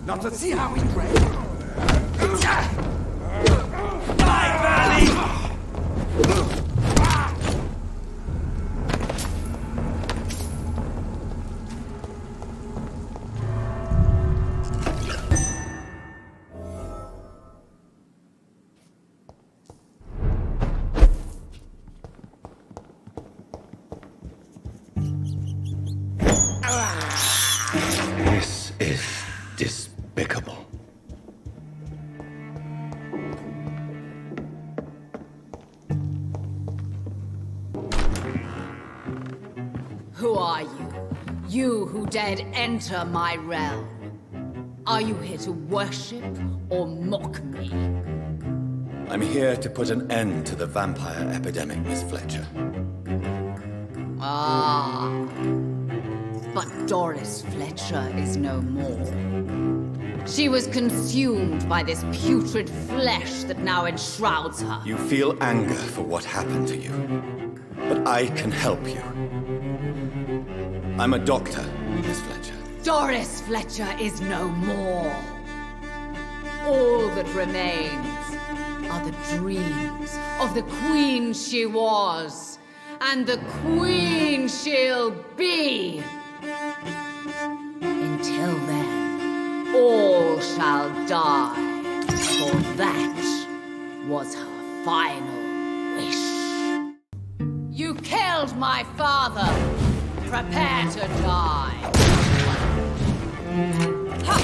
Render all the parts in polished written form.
Not to see how we break. Die, Valley! This is despicable. Who are you? You who dared enter my realm. Are you here to worship or mock me? I'm here to put an end to the vampire epidemic, Miss Fletcher. Ah. But Doris Fletcher is no more. She was consumed by this putrid flesh that now enshrouds her. You feel anger for what happened to you, but I can help you. I'm a doctor, Miss Fletcher. Doris Fletcher is no more. All that remains are the dreams of the queen she was, and the queen she'll be. Until then, all shall die, for that was her final wish. You killed my father. Prepare to die. Ha!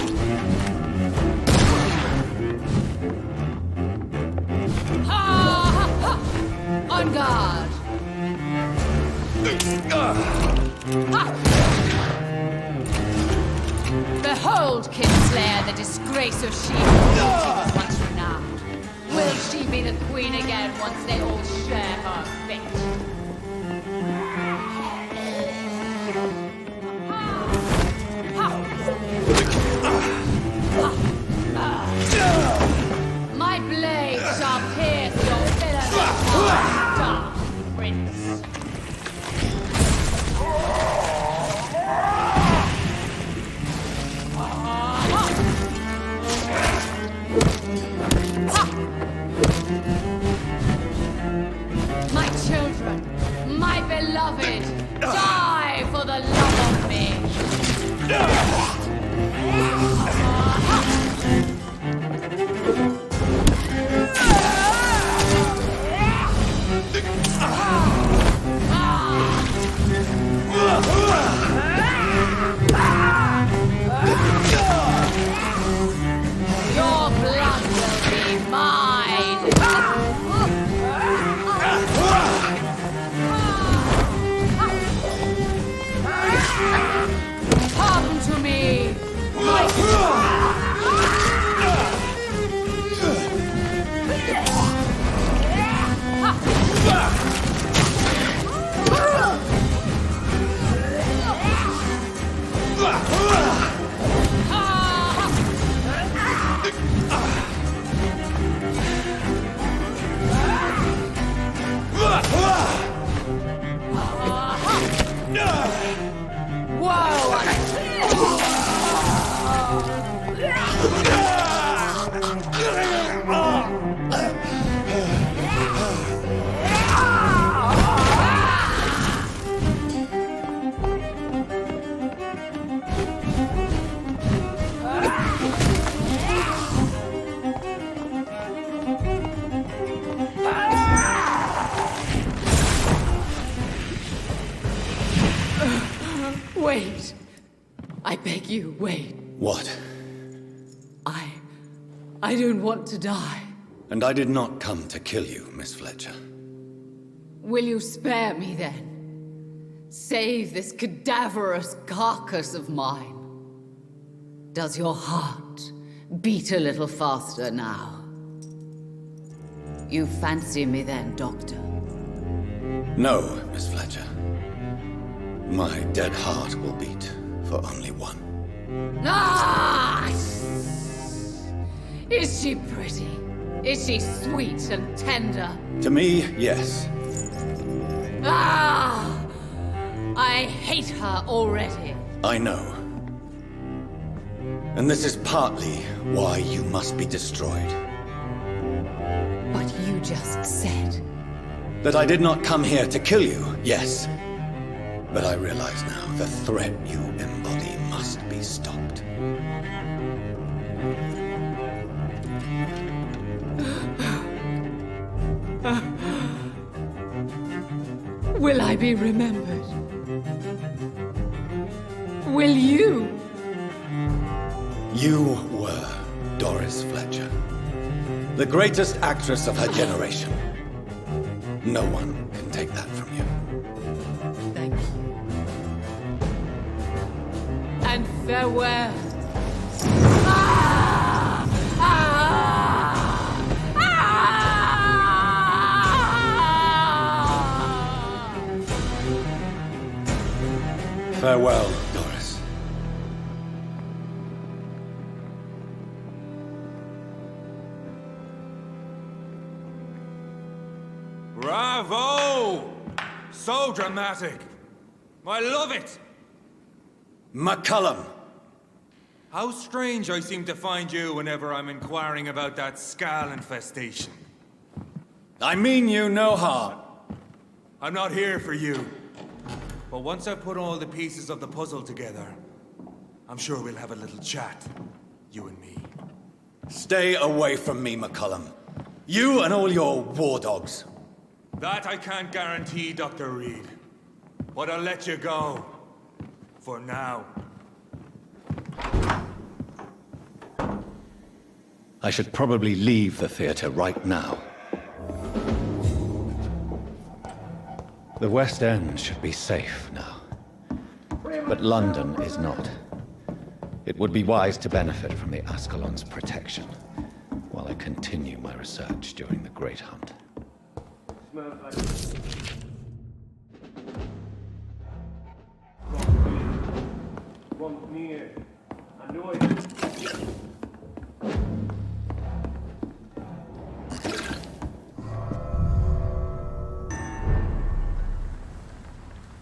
Ha! Ha! Ha! On guard. Ha! Behold, Kinslayer, the disgrace of she who was once renowned. Will she be the queen again once they all share her fate? My blade shall pierce your villainous heart, dark prince. My children, my beloved, die for the love of me. Your blood will be mine. Come to me, Wait. I beg you, wait. What? I don't want to die. And I did not come to kill you, Miss Fletcher. Will you spare me then? Save this cadaverous carcass of mine. Does your heart beat a little faster now? You fancy me then, Doctor? No, Miss Fletcher. My dead heart will beat for only one. Ah! Is she pretty? Is she sweet and tender? To me, yes. Ah! I hate her already. I know. And this is partly why you must be destroyed. But you just said... That I did not come here to kill you, yes. But I realize now the threat you embody must be stopped. Will I be remembered? Will you? You were Doris Fletcher, the greatest actress of her generation. No one can take that from you. Thank you. And farewell. Ah! Ah! Ah! Farewell, Doris. Bravo! So dramatic. I love it. McCullum! How strange I seem to find you whenever I'm inquiring about that Skal infestation. I mean you no harm. I'm not here for you. But once I've put all the pieces of the puzzle together, I'm sure we'll have a little chat, you and me. Stay away from me, McCullum. You and all your war dogs. That I can't guarantee, Dr. Reid. But I'll let you go. For now. I should probably leave the theater right now. The West End should be safe now. But London is not. It would be wise to benefit from the Ascalon's protection, while I continue my research during the Great Hunt.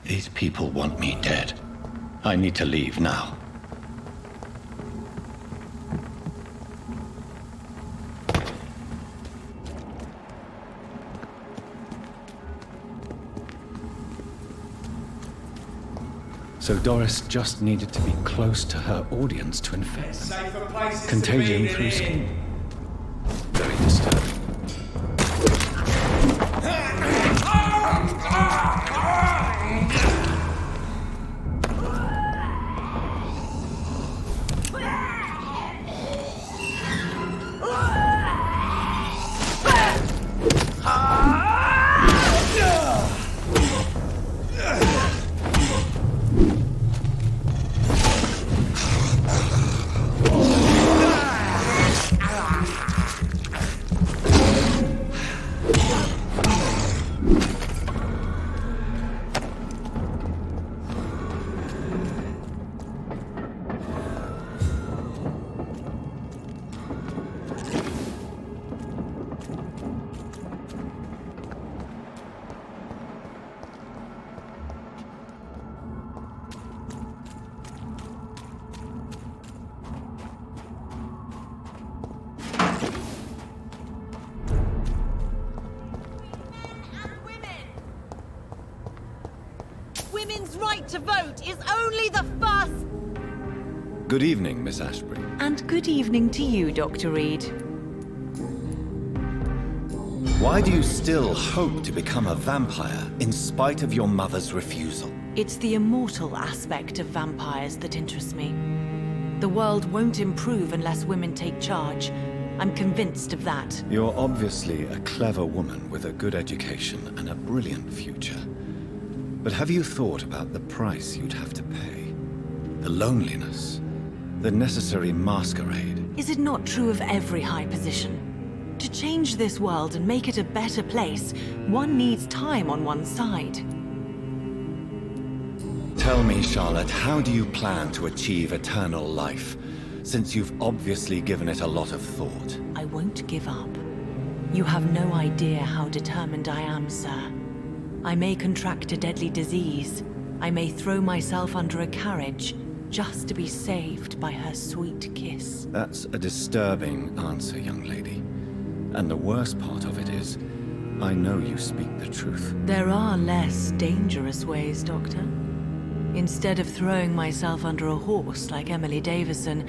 These people want me dead. I need to leave now. So Doris just needed to be close to her audience to infect them. Contagion through skin. Very disturbing. Women's right to vote is only the first... Good evening, Miss Ashbury. And good evening to you, Dr. Reid. Why do you still hope to become a vampire in spite of your mother's refusal? It's the immortal aspect of vampires that interests me. The world won't improve unless women take charge. I'm convinced of that. You're obviously a clever woman with a good education and a brilliant future. But have you thought about the price you'd have to pay? The loneliness, the necessary masquerade. Is it not true of every high position? To change this world and make it a better place, one needs time on one's side. Tell me, Charlotte, how do you plan to achieve eternal life, since you've obviously given it a lot of thought? I won't give up. You have no idea how determined I am, sir. I may contract a deadly disease. I may throw myself under a carriage. just to be saved by her sweet kiss. That's a disturbing answer, young lady. And the worst part of it is, I know you speak the truth. There are less dangerous ways, Doctor. Instead of throwing myself under a horse like Emily Davison,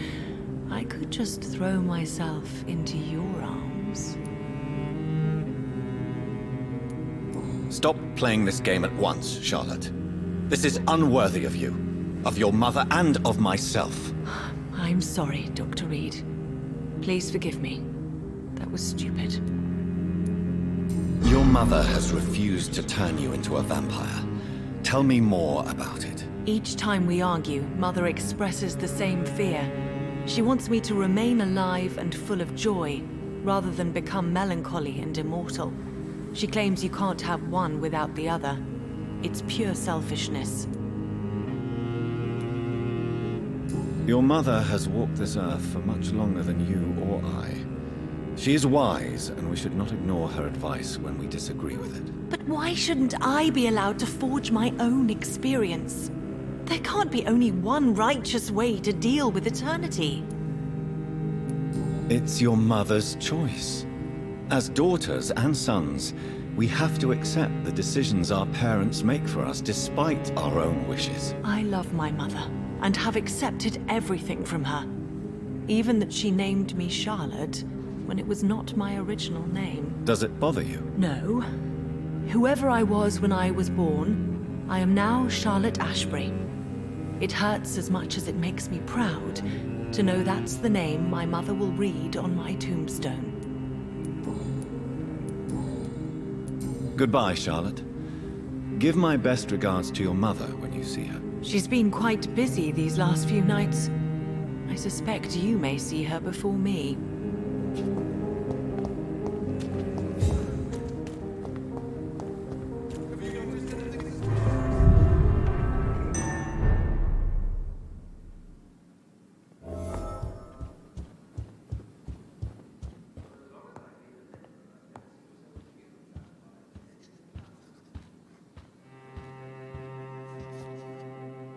I could just throw myself into your arms. Stop playing this game at once, Charlotte. This is unworthy of you, of your mother, and of myself. I'm sorry, Dr. Reid. Please forgive me. That was stupid. Your mother has refused to turn you into a vampire. Tell me more about it. Each time we argue, Mother expresses the same fear. She wants me to remain alive and full of joy, rather than become melancholy and immortal. She claims you can't have one without the other. It's pure selfishness. Your mother has walked this earth for much longer than you or I. She is wise, and we should not ignore her advice when we disagree with it. But why shouldn't I be allowed to forge my own experience? There can't be only one righteous way to deal with eternity. It's your mother's choice. As daughters and sons, we have to accept the decisions our parents make for us despite our own wishes. I love my mother, and have accepted everything from her. Even that she named me Charlotte, when it was not my original name. Does it bother you? No. Whoever I was when I was born, I am now Charlotte Ashbury. It hurts as much as it makes me proud to know that's the name my mother will read on my tombstone. Goodbye, Charlotte. Give my best regards to your mother when you see her. She's been quite busy these last few nights. I suspect you may see her before me.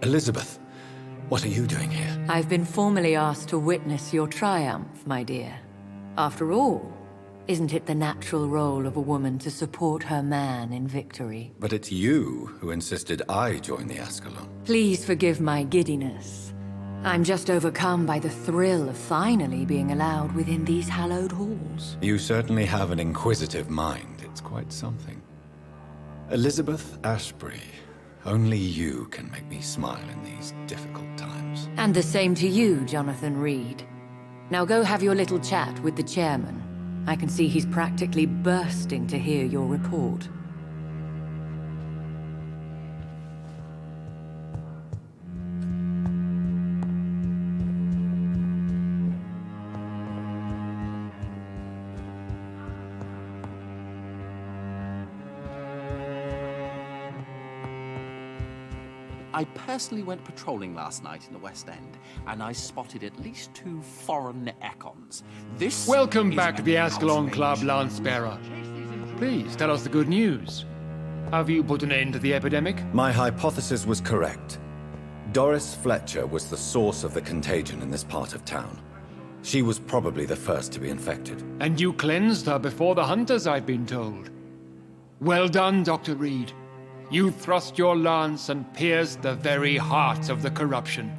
Elizabeth, what are you doing here? I've been formally asked to witness your triumph, my dear. After all, isn't it the natural role of a woman to support her man in victory? But it's you who insisted I join the Ascalon. Please forgive my giddiness. I'm just overcome by the thrill of finally being allowed within these hallowed halls. You certainly have an inquisitive mind. It's quite something. Elizabeth Ashbury, only you can make me smile in these difficult times. And the same to you, Jonathan Reid. Now go have your little chat with the chairman. I can see he's practically bursting to hear your report. I personally went patrolling last night in the West End, and I spotted at least 2 foreign econs. This Welcome is back to an the Ascalon outrage. Club, Lance-Bearer. Please, tell us the good news. Have you put an end to the epidemic? My hypothesis was correct. Doris Fletcher was the source of the contagion in this part of town. She was probably the first to be infected. And you cleansed her before the hunters, I've been told. Well done, Dr. Reid. You thrust your lance and pierced the very heart of the corruption.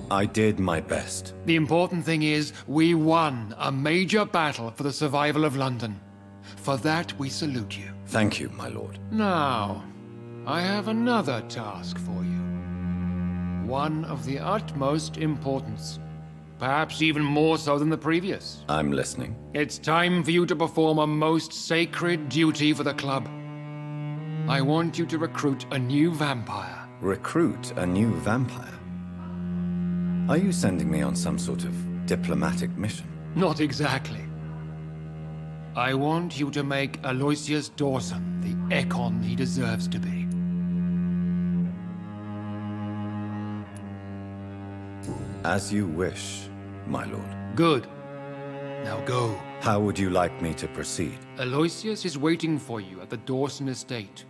I did my best. The important thing is, we won a major battle for the survival of London. For that, we salute you. Thank you, my lord. Now, I have another task for you. One of the utmost importance. Perhaps even more so than the previous. I'm listening. It's time for you to perform a most sacred duty for the club. I want you to recruit a new vampire. Recruit a new vampire? Are you sending me on some sort of diplomatic mission? Not exactly. I want you to make Aloysius Dawson the Econ he deserves to be. As you wish, my lord. Good. Now go. How would you like me to proceed? Aloysius is waiting for you at the Dawson estate.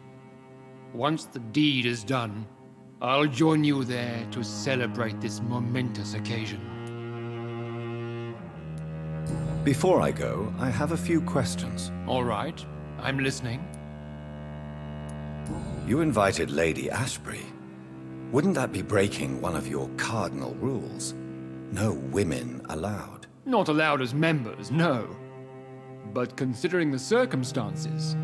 Once the deed is done, I'll join you there to celebrate this momentous occasion. Before I go, I have a few questions. All right, I'm listening. You invited Lady Ashbury. Wouldn't that be breaking one of your cardinal rules? No women allowed. Not allowed as members, no. But considering the circumstances,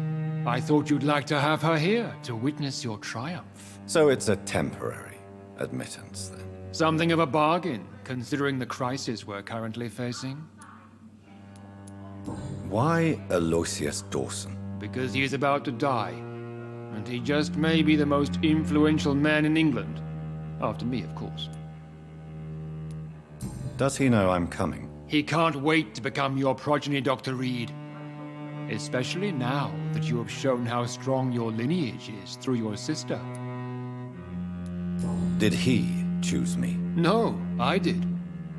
I thought you'd like to have her here to witness your triumph. So it's a temporary admittance, then? Something of a bargain, considering the crisis we're currently facing. Why Aloysius Dawson? Because he is about to die. And he just may be the most influential man in England. After me, of course. Does he know I'm coming? He can't wait to become your progeny, Dr. Reid. Especially now that you have shown how strong your lineage is through your sister. Did he choose me? No, I did.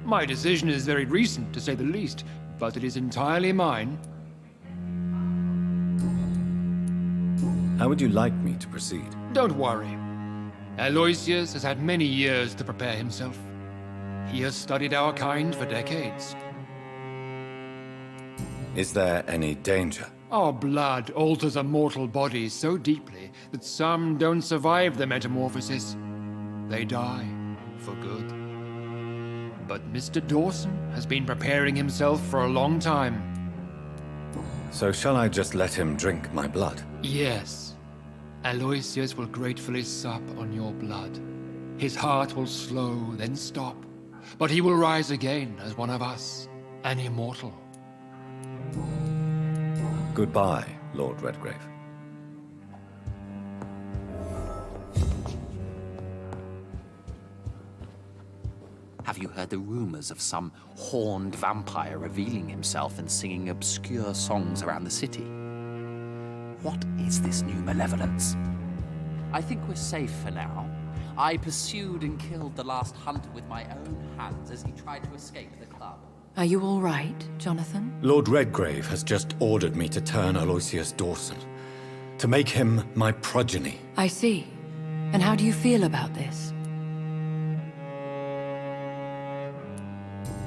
My decision is very recent, to say the least, but it is entirely mine. How would you like me to proceed? Don't worry. Aloysius has had many years to prepare himself. He has studied our kind for decades. Is there any danger? Our blood alters a mortal body so deeply that some don't survive the metamorphosis. They die for good. But Mr. Dawson has been preparing himself for a long time. So shall I just let him drink my blood? Yes. Aloysius will gratefully sup on your blood. His heart will slow, then stop. But he will rise again as one of us, an immortal. Goodbye, Lord Redgrave. Have you heard the rumors of some horned vampire revealing himself and singing obscure songs around the city? What is this new malevolence? I think we're safe for now. I pursued and killed the last hunter with my own hands as he tried to escape the club. Are you all right, Jonathan? Lord Redgrave has just ordered me to turn Aloysius Dawson, to make him my progeny. I see. And how do you feel about this?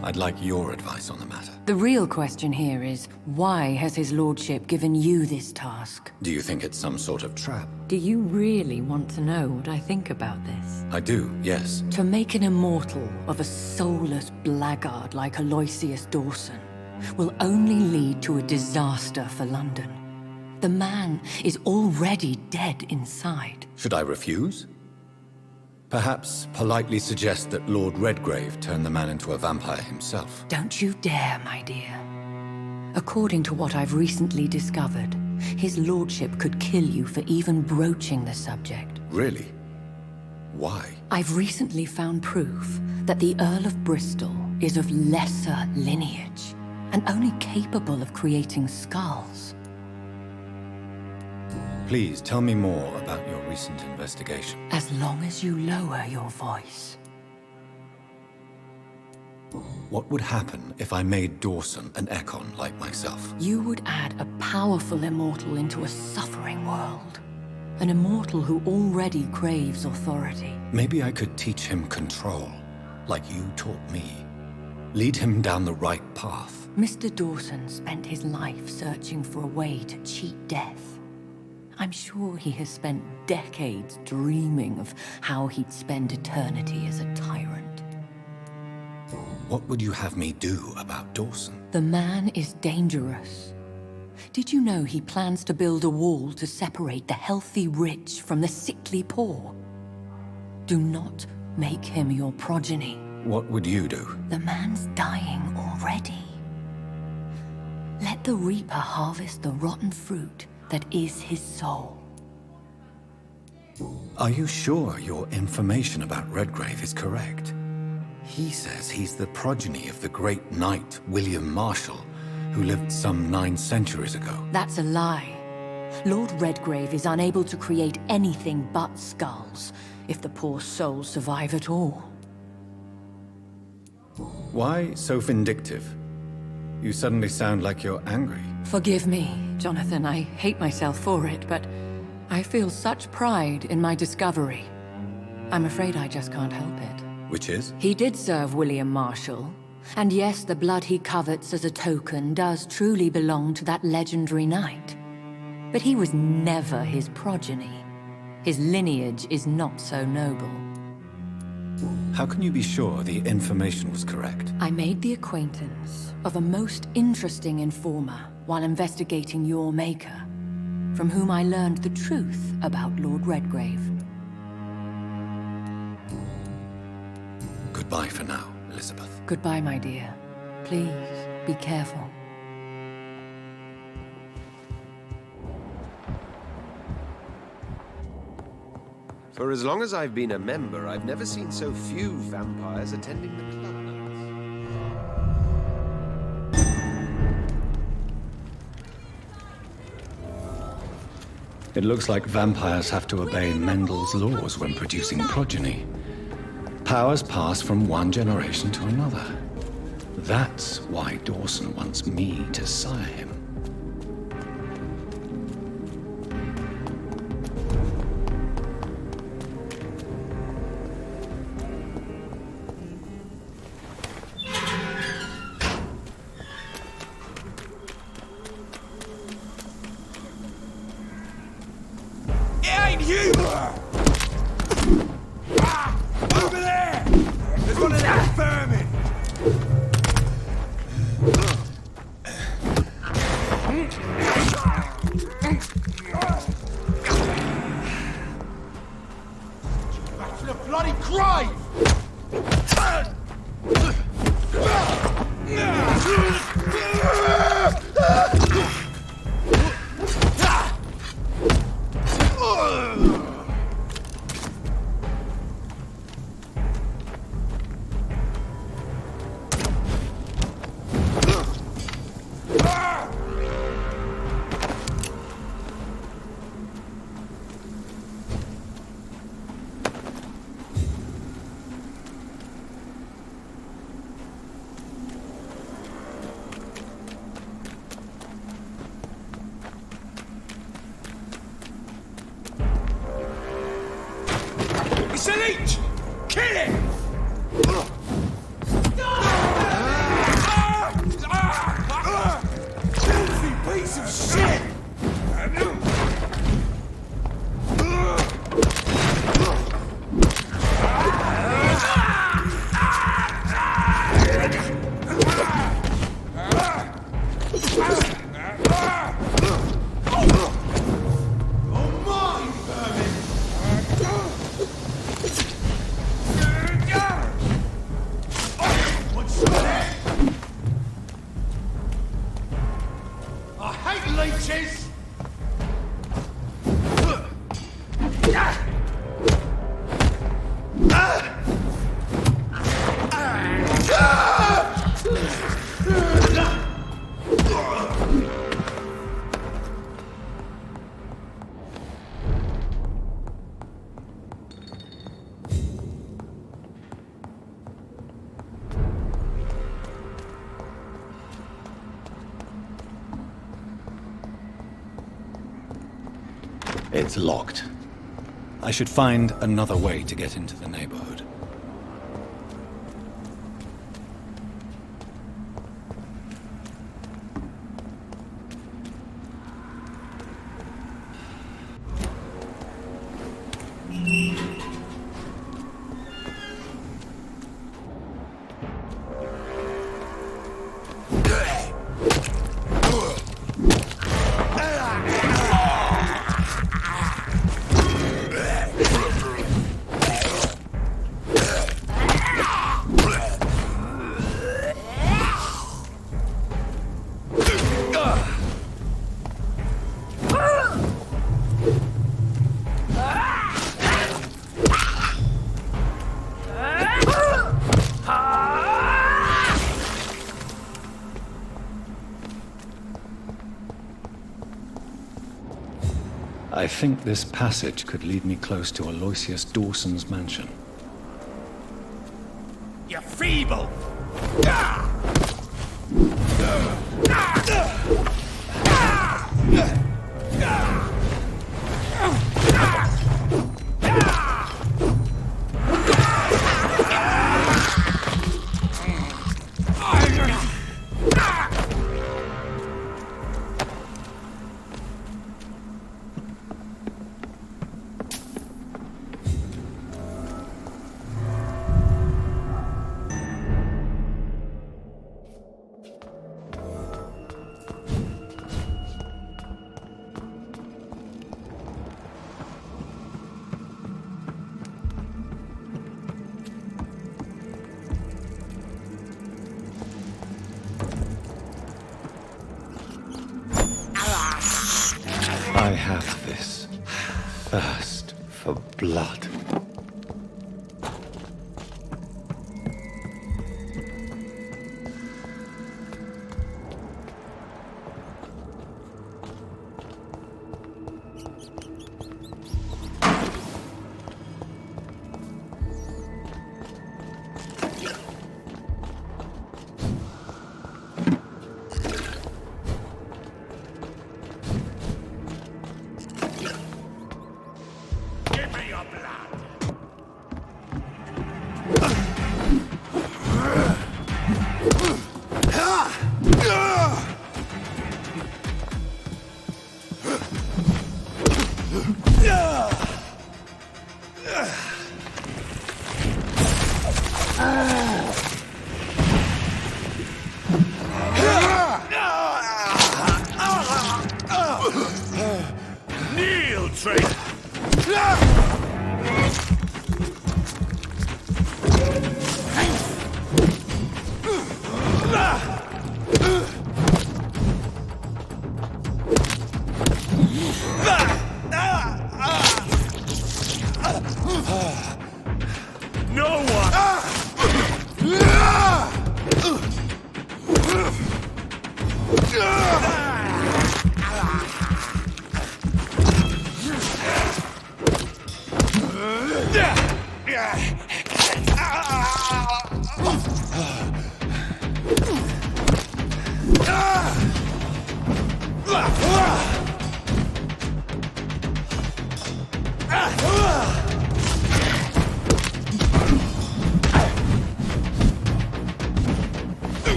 I'd like your advice on the matter. The real question here is, why has his lordship given you this task? Do you think it's some sort of trap? Do you really want to know what I think about this? I do, yes. To make an immortal of a soulless blackguard like Aloysius Dawson will only lead to a disaster for London. The man is already dead inside. Should I refuse? Perhaps politely suggest that Lord Redgrave turn the man into a vampire himself. Don't you dare, my dear. According to what I've recently discovered, his lordship could kill you for even broaching the subject. Really? Why? I've recently found proof that the Earl of Bristol is of lesser lineage and only capable of creating Skals. Please tell me more about your recent investigation. As long as you lower your voice. What would happen if I made Dawson an Ekon like myself? You would add a powerful immortal into a suffering world. An immortal who already craves authority. Maybe I could teach him control, like you taught me. Lead him down the right path. Mr. Dawson spent his life searching for a way to cheat death. I'm sure he has spent decades dreaming of how he'd spend eternity as a tyrant. What would you have me do about Dawson? The man is dangerous. Did you know he plans to build a wall to separate the healthy rich from the sickly poor? Do not make him your progeny. What would you do? The man's dying already. Let the reaper harvest the rotten fruit that is his soul. Are you sure your information about Redgrave is correct? He says he's the progeny of the great knight William Marshall, who lived some 9 centuries ago. That's a lie. Lord Redgrave is unable to create anything but Skals, if the poor souls survive at all. Why so vindictive? You suddenly sound like you're angry. Forgive me, Jonathan. I hate myself for it, but I feel such pride in my discovery. I'm afraid I just can't help it. Which is? He did serve William Marshall. And yes, the blood he covets as a token does truly belong to that legendary knight. But he was never his progeny. His lineage is not so noble. How can you be sure the information was correct? I made the acquaintance of a most interesting informer while investigating your maker, from whom I learned the truth about Lord Redgrave. Goodbye for now, Elizabeth. Goodbye, my dear. Please, be careful. For as long as I've been a member, I've never seen so few vampires attending the club nights. It looks like vampires have to obey Mendel's laws when producing progeny. Powers pass from one generation to another. That's why Dawson wants me to sire him. It's locked. I should find another way to get into the neighborhood. I think this passage could lead me close to Aloysius Dawson's mansion. You feeble! I have this thirst for blood.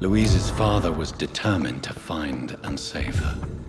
Louise's father was determined to find and save her.